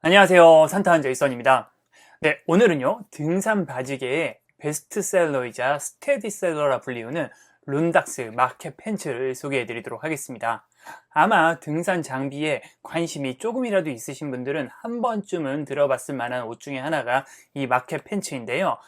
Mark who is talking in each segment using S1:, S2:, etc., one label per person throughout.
S1: 안녕하세요. 산타한 제이선입니다. 네, 오늘은요, 등산 바지계의 베스트셀러이자 스테디셀러라 불리우는 룬닥스 마켓 팬츠를 소개해 드리도록 하겠습니다. 아마 등산 장비에 관심이 조금이라도 있으신 분들은 한 번쯤은 들어봤을 만한 옷 중에 하나가 이 마켓 팬츠인데요.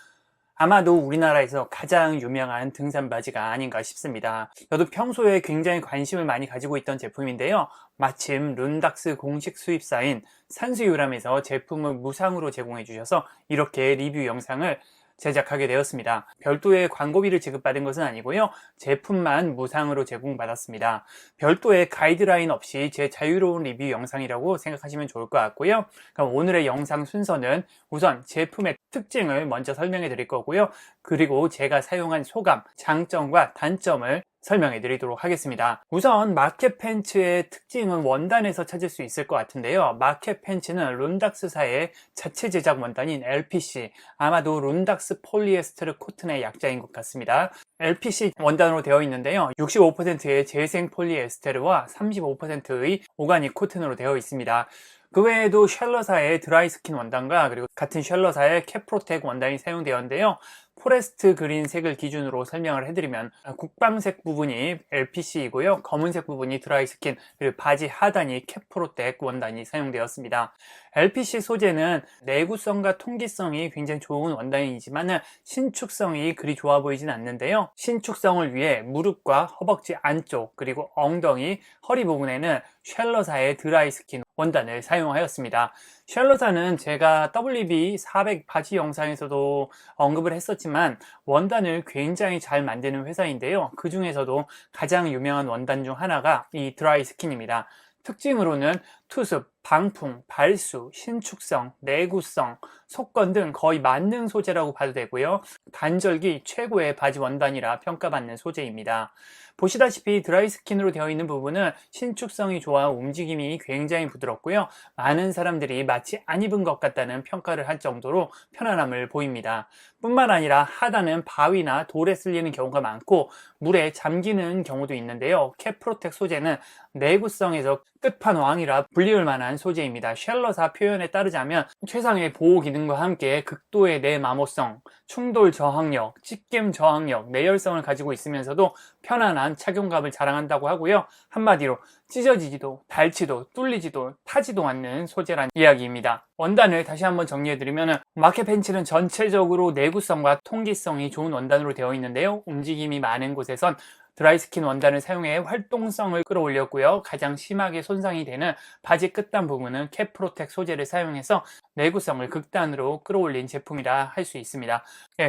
S1: 아마도 우리나라에서 가장 유명한 등산 바지가 아닌가 싶습니다. 저도 평소에 굉장히 관심을 많이 가지고 있던 제품인데요. 마침 룬닥스 공식 수입사인 산수유람에서 제품을 무상으로 제공해 주셔서 이렇게 리뷰 영상을 제작하게 되었습니다. 별도의 광고비를 지급받은 것은 아니고요. 제품만 무상으로 제공받았습니다. 별도의 가이드라인 없이 제 자유로운 리뷰 영상이라고 생각하시면 좋을 것 같고요. 그럼 오늘의 영상 순서는 우선 제품의 특징을 먼저 설명해 드릴 거고요. 그리고 제가 사용한 소감, 장점과 단점을 설명해 드리도록 하겠습니다. 우선 마켓 팬츠의 특징은 원단에서 찾을 수 있을 것 같은데요. 마켓 팬츠는 룬닥스사의 자체 제작 원단인 LPC, 아마도 룬닥스 폴리에스테르 코튼의 약자인 것 같습니다. LPC 원단으로 되어 있는데요. 65%의 재생 폴리에스테르와 35%의 오가닉 코튼으로 되어 있습니다. 그 외에도 셜러사의 드라이스킨 원단과 그리고 같은 셜러사의 캐프로텍 원단이 사용되었는데요. 포레스트 그린 색을 기준으로 설명을 해드리면 국방색 부분이 LPC이고요. 검은색 부분이 드라이스킨, 그리고 바지 하단이 캐프로텍 원단이 사용되었습니다. LPC 소재는 내구성과 통기성이 굉장히 좋은 원단이지만 신축성이 그리 좋아 보이진 않는데요. 신축성을 위해 무릎과 허벅지 안쪽 그리고 엉덩이, 허리 부분에는 셜러사의 드라이스킨 원단을 사용하였습니다. 셜러사는 제가 WB400 바지 영상에서도 언급을 했었지만 원단을 굉장히 잘 만드는 회사인데요. 그 중에서도 가장 유명한 원단 중 하나가 이 드라이스킨입니다. 특징으로는 투습, 방풍, 발수, 신축성, 내구성, 속건 등 거의 만능 소재라고 봐도 되고요. 간절기 최고의 바지 원단이라 평가받는 소재입니다. 보시다시피 드라이스킨으로 되어 있는 부분은 신축성이 좋아 움직임이 굉장히 부드럽고요. 많은 사람들이 마치 안 입은 것 같다는 평가를 할 정도로 편안함을 보입니다. 뿐만 아니라 하단은 바위나 돌에 쓸리는 경우가 많고 물에 잠기는 경우도 있는데요. 캐프로텍 소재는 내구성에서 끝판왕이라 불리울 만한 소재입니다. 셜러사 표현에 따르자면 최상의 보호 기능과 함께 극도의 내마모성, 충돌 저항력, 찢김 저항력, 내열성을 가지고 있으면서도 편안한 착용감을 자랑한다고 하고요. 한마디로 찢어지지도, 닳지도, 뚫리지도, 타지도 않는 소재란 이야기입니다. 원단을 다시 한번 정리해드리면 마켓 팬츠는 전체적으로 내구성과 통기성이 좋은 원단으로 되어 있는데요. 움직임이 많은 곳에선 드라이스킨 원단을 사용해 활동성을 끌어올렸고요. 가장 심하게 손상이 되는 바지 끝단 부분은 캐프로텍 소재를 사용해서 내구성을 극단으로 끌어올린 제품이라 할 수 있습니다.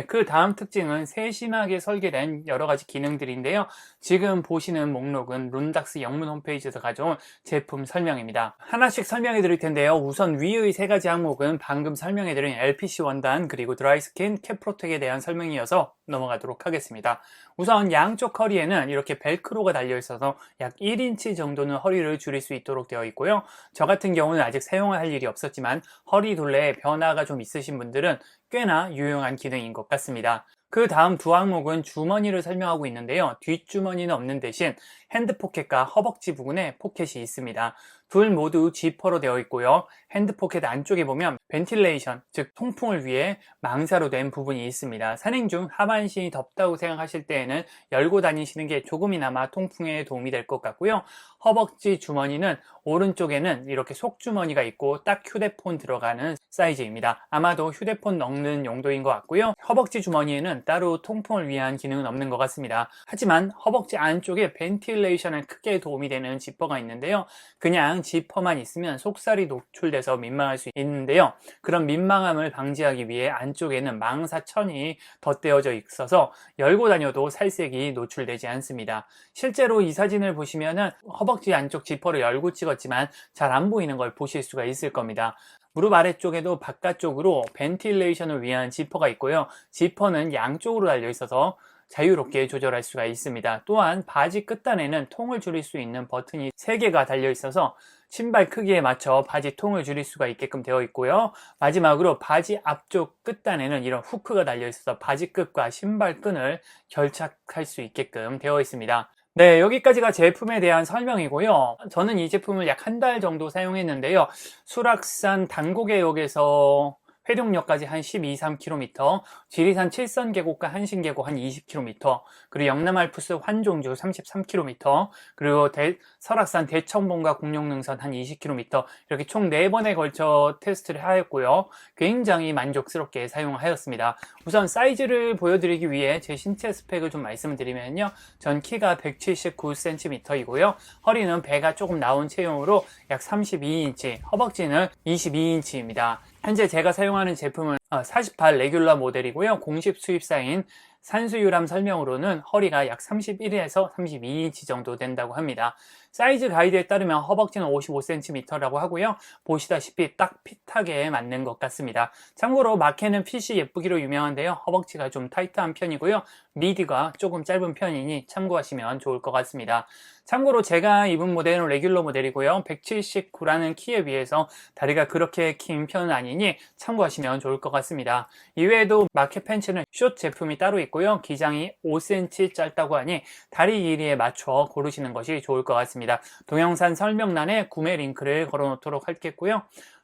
S1: 그 다음 특징은 세심하게 설계된 여러 가지 기능들인데요. 지금 보시는 목록은 룬닥스 영문 홈페이지에서 가져온 제품 설명입니다. 하나씩 설명해 드릴 텐데요. 우선 위의 세 가지 항목은 방금 설명해 드린 LPC 원단 그리고 드라이스킨, 캐프로텍에 대한 설명이어서 넘어가도록 하겠습니다. 우선 양쪽 허리에는 이렇게 벨크로가 달려 있어서 약 1인치 정도는 허리를 줄일 수 있도록 되어 있고요. 저 같은 경우는 아직 사용할 일이 없었지만 허리 둘레에 변화가 좀 있으신 분들은 꽤나 유용한 기능인 것 같습니다. 그 다음 두 항목은 주머니를 설명하고 있는데요. 뒷주머니는 없는 대신 핸드포켓과 허벅지 부분에 포켓이 있습니다. 둘 모두 지퍼로 되어 있고요. 핸드포켓 안쪽에 보면 벤틸레이션, 즉 통풍을 위해 망사로 된 부분이 있습니다. 산행 중 하반신이 덥다고 생각하실 때에는 열고 다니시는 게 조금이나마 통풍에 도움이 될 것 같고요. 허벅지 주머니는 오른쪽에는 이렇게 속주머니가 있고 딱 휴대폰 들어가는 사이즈입니다. 아마도 휴대폰 넣는 용도인 것 같고요. 허벅지 주머니에는 따로 통풍을 위한 기능은 없는 것 같습니다. 하지만 허벅지 안쪽에 벤틸레이션에 크게 도움이 되는 지퍼가 있는데요. 그냥 지퍼만 있으면 속살이 노출돼서 민망할 수 있는데요. 그런 민망함을 방지하기 위해 안쪽에는 망사천이 덧대어져 있어서 열고 다녀도 살색이 노출되지 않습니다. 실제로 이 사진을 보시면은 허벅지 안쪽 지퍼를 열고 찍었지만 잘 안 보이는 걸 보실 수가 있을 겁니다. 무릎 아래쪽에도 바깥쪽으로 벤틸레이션을 위한 지퍼가 있고요. 지퍼는 양쪽으로 달려 있어서 자유롭게 조절할 수가 있습니다. 또한 바지 끝단에는 통을 줄일 수 있는 버튼이 3개가 달려 있어서 신발 크기에 맞춰 바지 통을 줄일 수가 있게끔 되어 있고요. 마지막으로 바지 앞쪽 끝단에는 이런 후크가 달려 있어서 바지 끝과 신발 끈을 결착할 수 있게끔 되어 있습니다. 네, 여기까지가 제품에 대한 설명이고요. 저는 이 제품을 약 한 달 정도 사용했는데요. 수락산 단고개역에서 회룡역까지 한 12, 3km, 지리산 칠선 계곡과 한신 계곡 한 20km, 그리고 영남 알프스 환종주 33km, 그리고 설악산 대청봉과 공룡능선 한 20km, 이렇게 총 4번에 걸쳐 테스트를 하였고요. 굉장히 만족스럽게 사용하였습니다. 우선 사이즈를 보여드리기 위해 제 신체 스펙을 좀 말씀을 드리면요. 전 키가 179cm이고요. 허리는 배가 조금 나온 체형으로 약 32인치, 허벅지는 22인치입니다. 현재 제가 사용하는 제품은 48 레귤러 모델이고요. 공식 수입사인 산수유람 설명으로는 허리가 약 31에서 32인치 정도 된다고 합니다. 사이즈 가이드에 따르면 허벅지는 55cm라고 하고요. 보시다시피 딱 핏하게 맞는 것 같습니다. 참고로 마케는 핏이 예쁘기로 유명한데요. 허벅지가 좀 타이트한 편이고요. 미디가 조금 짧은 편이니 참고하시면 좋을 것 같습니다. 참고로 제가 입은 모델은 레귤러 모델이고요. 179라는 키에 비해서 다리가 그렇게 긴 편은 아니니 참고하시면 좋을 것 같습니다. 이외에도 마켓 팬츠는 숏 제품이 따로 있고요. 기장이 5cm 짧다고 하니 다리 길이에 맞춰 고르시는 것이 좋을 것 같습니다. 동영상 설명란에 구매 링크를 걸어 놓도록 하겠고요.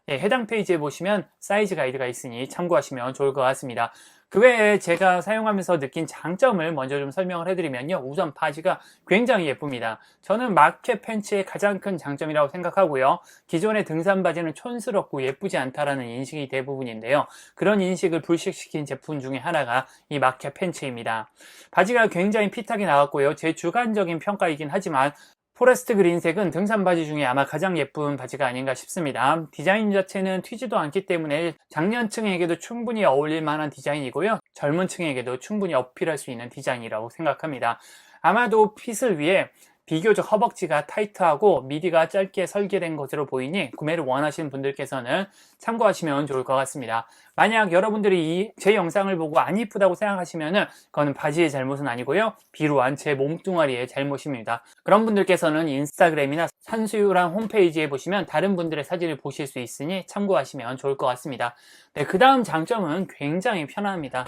S1: 해당 페이지에 보시면 사이즈 가이드가 있으니 참고하시면 좋을 것 같습니다. 그 외에 제가 사용하면서 느낀 장점을 먼저 좀 설명을 해드리면요. 우선 바지가 굉장히 예쁩니다. 저는 마켓 팬츠의 가장 큰 장점이라고 생각하고요. 기존의 등산 바지는 촌스럽고 예쁘지 않다라는 인식이 대부분인데요. 그런 인식을 불식시킨 제품 중에 하나가 이 마켓 팬츠입니다. 바지가 굉장히 핏하게 나왔고요. 제 주관적인 평가이긴 하지만 포레스트 그린색은 등산 바지 중에 아마 가장 예쁜 바지가 아닌가 싶습니다. 디자인 자체는 튀지도 않기 때문에 장년층에게도 충분히 어울릴 만한 디자인이고요. 젊은 층에게도 충분히 어필할 수 있는 디자인이라고 생각합니다. 아마도 핏을 위해 비교적 허벅지가 타이트하고 미디가 짧게 설계된 것으로 보이니 구매를 원하시는 분들께서는 참고하시면 좋을 것 같습니다. 만약 여러분들이 제 영상을 보고 안 이쁘다고 생각하시면 그건 바지의 잘못은 아니고요. 비루한 제 몸뚱아리의 잘못입니다. 그런 분들께서는 인스타그램이나 산수유랑 홈페이지에 보시면 다른 분들의 사진을 보실 수 있으니 참고하시면 좋을 것 같습니다. 네, 그 다음 장점은 굉장히 편합니다.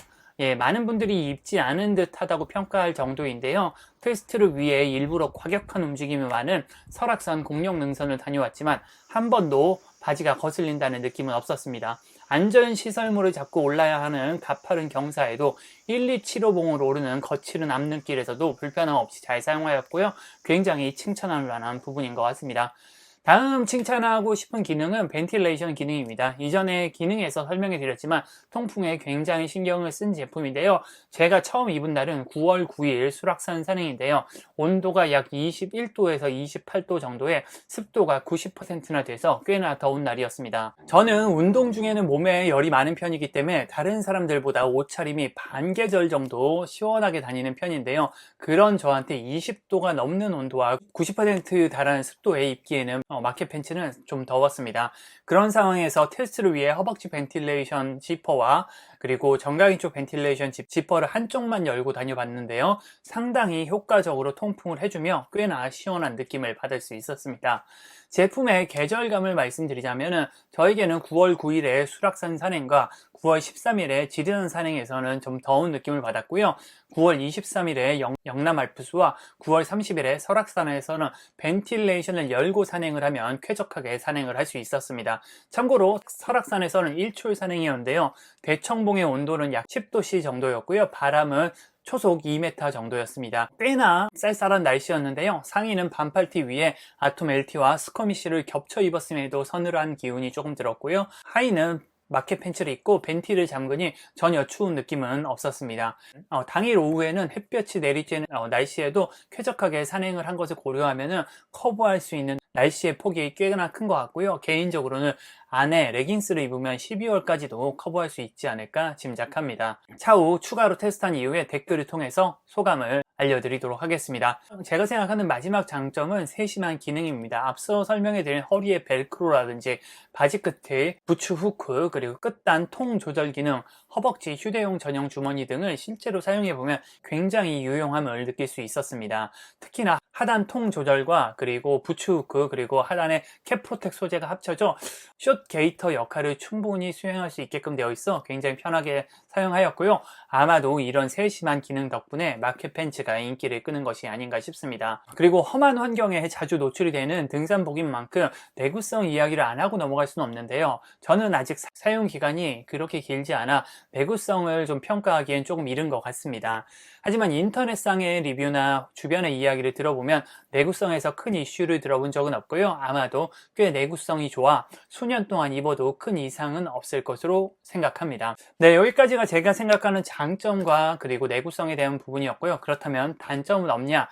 S1: 많은 분들이 입지 않은 듯하다고 평가할 정도인데요. 테스트를 위해 일부러 과격한 움직임이 많은 설악산 공룡능선을 다녀왔지만 한 번도 바지가 거슬린다는 느낌은 없었습니다. 안전시설물을 잡고 올라야 하는 가파른 경사에도 1275봉을 오르는 거칠은 앞눈길에서도 불편함 없이 잘 사용하였고요. 굉장히 칭찬할 만한 부분인 것 같습니다. 다음 칭찬하고 싶은 기능은 벤틸레이션 기능입니다. 이전에 기능에서 설명해 드렸지만 통풍에 굉장히 신경을 쓴 제품인데요. 제가 처음 입은 날은 9월 9일 수락산 산행인데요. 온도가 약 21도에서 28도 정도에 습도가 90%나 돼서 꽤나 더운 날이었습니다. 저는 운동 중에는 몸에 열이 많은 편이기 때문에 다른 사람들보다 옷차림이 반계절 정도 시원하게 다니는 편인데요. 그런 저한테 20도가 넘는 온도와 90% 달하는 습도에 입기에는 마켓 팬츠는 좀 더웠습니다. 그런 상황에서 테스트를 위해 허벅지 벤틸레이션 지퍼와 그리고 정강이 쪽 벤틸레이션 지퍼를 한쪽만 열고 다녀봤는데요. 상당히 효과적으로 통풍을 해주며 꽤나 시원한 느낌을 받을 수 있었습니다. 제품의 계절감을 말씀드리자면 저에게는 9월 9일에 수락산 산행과 9월 13일에 지리산 산행에서는 좀 더운 느낌을 받았고요. 9월 23일에 영남 알프스와 9월 30일에 설악산에서는 벤틸레이션을 열고 산행을 하면 쾌적하게 산행을 할 수 있었습니다. 참고로 설악산에서는 일출 산행이었는데요. 대청봉의 온도는 약 10도씨 정도였고요. 바람은 초속 2m 정도였습니다. 꽤나 쌀쌀한 날씨였는데요. 상의는 반팔티 위에 아톰 LT와 스커미시를 겹쳐 입었음에도 서늘한 기운이 조금 들었고요. 하의는 마켓 팬츠를 입고 벤티를 잠그니 전혀 추운 느낌은 없었습니다. 당일 오후에는 햇볕이 내리쬐는 날씨에도 쾌적하게 산행을 한 것을 고려하면 커버할 수 있는 날씨의 폭이 꽤나 큰 것 같고요. 개인적으로는 안에 레깅스를 입으면 12월까지도 커버할 수 있지 않을까 짐작합니다. 차후 추가로 테스트한 이후에 댓글을 통해서 소감을 알려드리도록 하겠습니다. 제가 생각하는 마지막 장점은 세심한 기능입니다. 앞서 설명해드린 허리의 벨크로라든지 바지 끝에 부츠 후크 그리고 끝단 통 조절 기능, 허벅지 휴대용 전용 주머니 등을 실제로 사용해보면 굉장히 유용함을 느낄 수 있었습니다. 특히나 하단 통 조절과 그리고 부츠 후크 그리고 하단에 캡 프로텍 소재가 합쳐져 숏 게이터 역할을 충분히 수행할 수 있게끔 되어 있어 굉장히 편하게 사용하였고요. 아마도 이런 세심한 기능 덕분에 마켓 팬츠가 보니까 인기를 끄는 것이 아닌가 싶습니다. 그리고 험한 환경에 자주 노출이 되는 등산복인 만큼 내구성 이야기를 안 하고 넘어갈 수는 없는데요. 저는 아직 사용 기간이 그렇게 길지 않아 내구성을 좀 평가하기엔 조금 이른 것 같습니다. 하지만 인터넷상의 리뷰나 주변의 이야기를 들어보면 내구성에서 큰 이슈를 들어본 적은 없고요. 아마도 꽤 내구성이 좋아 수년 동안 입어도 큰 이상은 없을 것으로 생각합니다. 네, 여기까지가 제가 생각하는 장점과 그리고 내구성에 대한 부분이었고요. 그렇다면 단점은 없냐?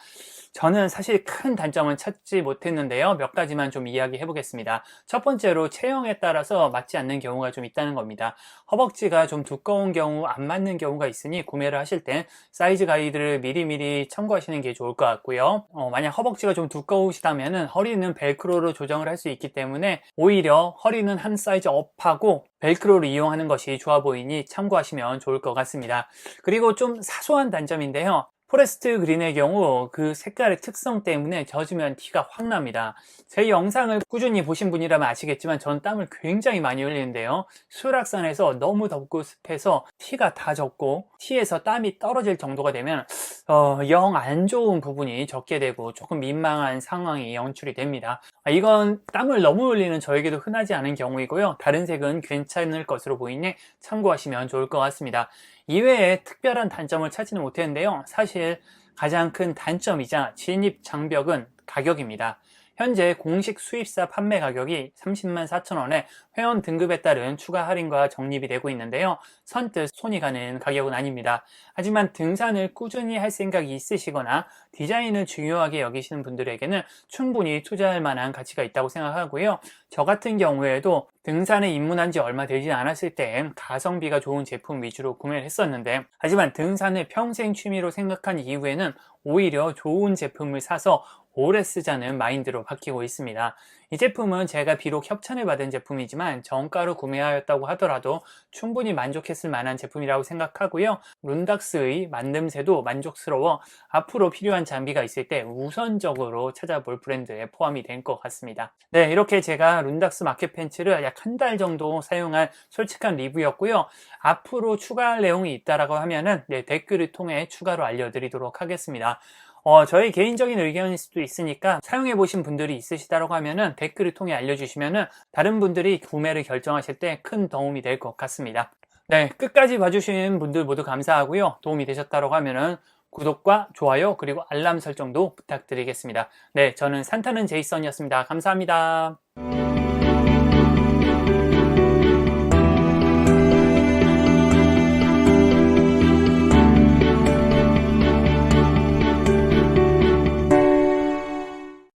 S1: 저는 사실 큰 단점은 찾지 못했는데요. 몇 가지만 좀 이야기해 보겠습니다. 첫 번째로 체형에 따라서 맞지 않는 경우가 좀 있다는 겁니다. 허벅지가 좀 두꺼운 경우, 안 맞는 경우가 있으니 구매를 하실 땐 사이즈 가이드를 미리미리 참고하시는 게 좋을 것 같고요. 만약 허벅지가 좀 두꺼우시다면 허리는 벨크로로 조정을 할 수 있기 때문에 오히려 허리는 한 사이즈 업하고 벨크로를 이용하는 것이 좋아 보이니 참고하시면 좋을 것 같습니다. 그리고 좀 사소한 단점인데요. 포레스트 그린의 경우 그 색깔의 특성 때문에 젖으면 티가 확 납니다. 제 영상을 꾸준히 보신 분이라면 아시겠지만 전 땀을 굉장히 많이 흘리는데요. 수락산에서 너무 덥고 습해서 티가 다 젖고 티에서 땀이 떨어질 정도가 되면 영 안 좋은 부분이 적게 되고 조금 민망한 상황이 연출이 됩니다. 이건 땀을 너무 흘리는 저에게도 흔하지 않은 경우이고요. 다른 색은 괜찮을 것으로 보이니 참고하시면 좋을 것 같습니다. 이외에 특별한 단점을 찾지는 못했는데요. 사실 가장 큰 단점이자 진입 장벽은 가격입니다. 현재 공식 수입사 판매 가격이 30만 4천 원에 회원 등급에 따른 추가 할인과 적립이 되고 있는데요. 선뜻 손이 가는 가격은 아닙니다. 하지만 등산을 꾸준히 할 생각이 있으시거나 디자인을 중요하게 여기시는 분들에게는 충분히 투자할 만한 가치가 있다고 생각하고요. 저 같은 경우에도 등산에 입문한 지 얼마 되지 않았을 땐 가성비가 좋은 제품 위주로 구매를 했었는데, 하지만 등산을 평생 취미로 생각한 이후에는 오히려 좋은 제품을 사서 오래 쓰자는 마인드로 바뀌고 있습니다. 이 제품은 제가 비록 협찬을 받은 제품이지만 정가로 구매하였다고 하더라도 충분히 만족했을 만한 제품이라고 생각하고요. 룬닥스의 만듦새도 만족스러워 앞으로 필요한 장비가 있을 때 우선적으로 찾아볼 브랜드에 포함이 된 것 같습니다. 네, 이렇게 제가 룬닥스 마켓 팬츠를 약 한 달 정도 사용한 솔직한 리뷰였고요. 앞으로 추가할 내용이 있다라고 하면은 댓글을 통해 추가로 알려드리도록 하겠습니다. 저의 개인적인 의견일 수도 있으니까 사용해 보신 분들이 있으시다고 하면은 댓글을 통해 알려주시면은 다른 분들이 구매를 결정하실 때 큰 도움이 될 것 같습니다. 네, 끝까지 봐주신 분들 모두 감사하고요. 도움이 되셨다고 하면은 구독과 좋아요 그리고 알람 설정도 부탁드리겠습니다. 네, 저는 산타는 제이슨이었습니다. 감사합니다.